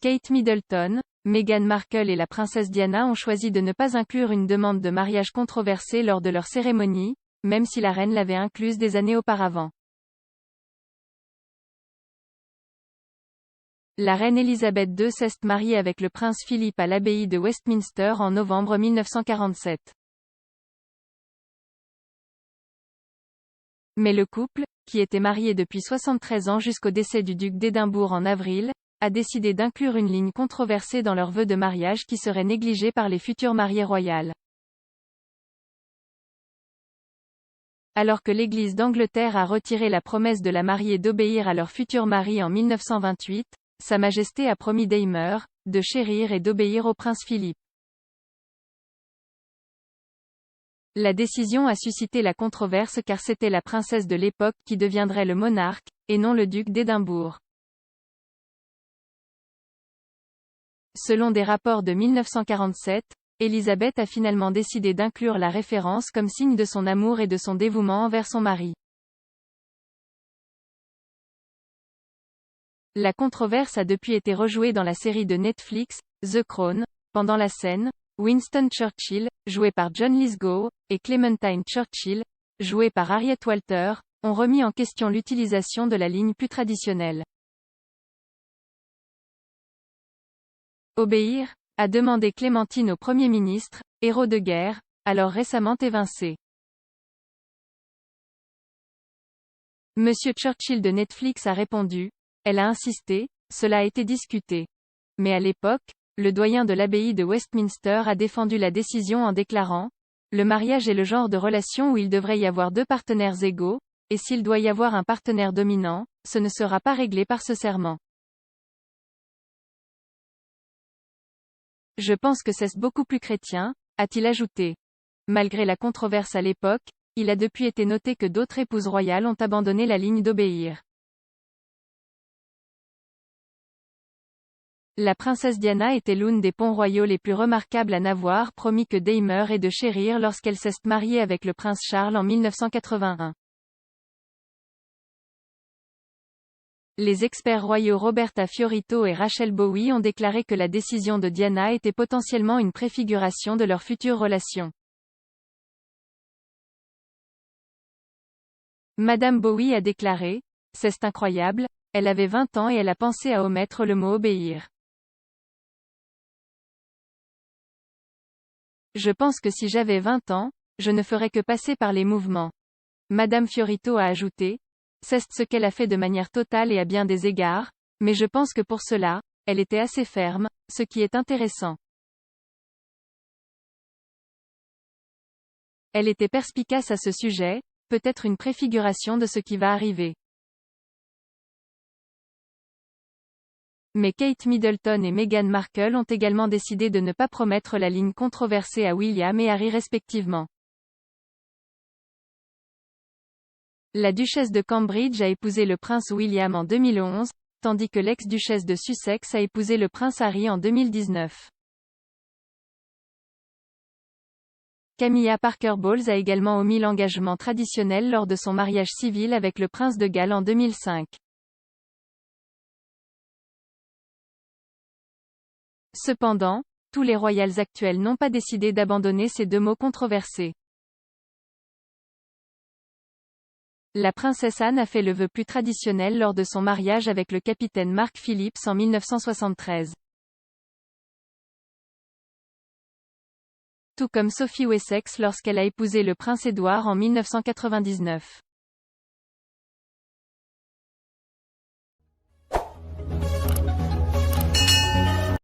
Kate Middleton, Meghan Markle et la princesse Diana ont choisi de ne pas inclure une demande de mariage controversée lors de leur cérémonie, même si la reine l'avait incluse des années auparavant. La reine Elisabeth II s'est mariée avec le prince Philippe à l'abbaye de Westminster en novembre 1947. Mais le couple, qui était marié depuis 73 ans jusqu'au décès du duc d'Édimbourg en avril, a décidé d'inclure une ligne controversée dans leur vœu de mariage qui serait négligée par les futures mariées royales. Alors que l'Église d'Angleterre a retiré la promesse de la mariée d'obéir à leur futur mari en 1928, Sa Majesté a promis d'aimer, de chérir et d'obéir au prince Philippe. La décision a suscité la controverse car c'était la princesse de l'époque qui deviendrait le monarque, et non le duc d'Édimbourg. Selon des rapports de 1947, Elisabeth a finalement décidé d'inclure la référence comme signe de son amour et de son dévouement envers son mari. La controverse a depuis été rejouée dans la série de Netflix, The Crown. Pendant la scène, Winston Churchill, joué par John Lithgow, et Clementine Churchill, jouée par Harriet Walter, ont remis en question l'utilisation de la ligne plus traditionnelle. Obéir, a demandé Clémentine au Premier ministre, héros de guerre, alors récemment évincé. Monsieur Churchill de Netflix a répondu, elle a insisté, cela a été discuté. Mais à l'époque, le doyen de l'abbaye de Westminster a défendu la décision en déclarant, le mariage est le genre de relation où il devrait y avoir deux partenaires égaux, et s'il doit y avoir un partenaire dominant, ce ne sera pas réglé par ce serment. Je pense que c'est beaucoup plus chrétien, a-t-il ajouté. Malgré la controverse à l'époque, il a depuis été noté que d'autres épouses royales ont abandonné la ligne d'obéir. La princesse Diana était l'une des ponts royaux les plus remarquables à n'avoir promis que d'aimer et de chérir lorsqu'elle s'est mariée avec le prince Charles en 1981. Les experts royaux Roberta Fiorito et Rachel Bowie ont déclaré que la décision de Diana était potentiellement une préfiguration de leur future relation. Madame Bowie a déclaré, c'est incroyable, elle avait 20 ans et elle a pensé à omettre le mot obéir. Je pense que si j'avais 20 ans, je ne ferais que passer par les mouvements. Madame Fiorito a ajouté, c'est ce qu'elle a fait de manière totale et à bien des égards, mais je pense que pour cela, elle était assez ferme, ce qui est intéressant. Elle était perspicace à ce sujet, peut-être une préfiguration de ce qui va arriver. Mais Kate Middleton et Meghan Markle ont également décidé de ne pas promettre la ligne controversée à William et Harry respectivement. La duchesse de Cambridge a épousé le prince William en 2011, tandis que l'ex-duchesse de Sussex a épousé le prince Harry en 2019. Camilla Parker Bowles a également omis l'engagement traditionnel lors de son mariage civil avec le prince de Galles en 2005. Cependant, tous les royals actuels n'ont pas décidé d'abandonner ces deux mots controversés. La princesse Anne a fait le vœu plus traditionnel lors de son mariage avec le capitaine Mark Phillips en 1973. Tout comme Sophie Wessex lorsqu'elle a épousé le prince Édouard en 1999.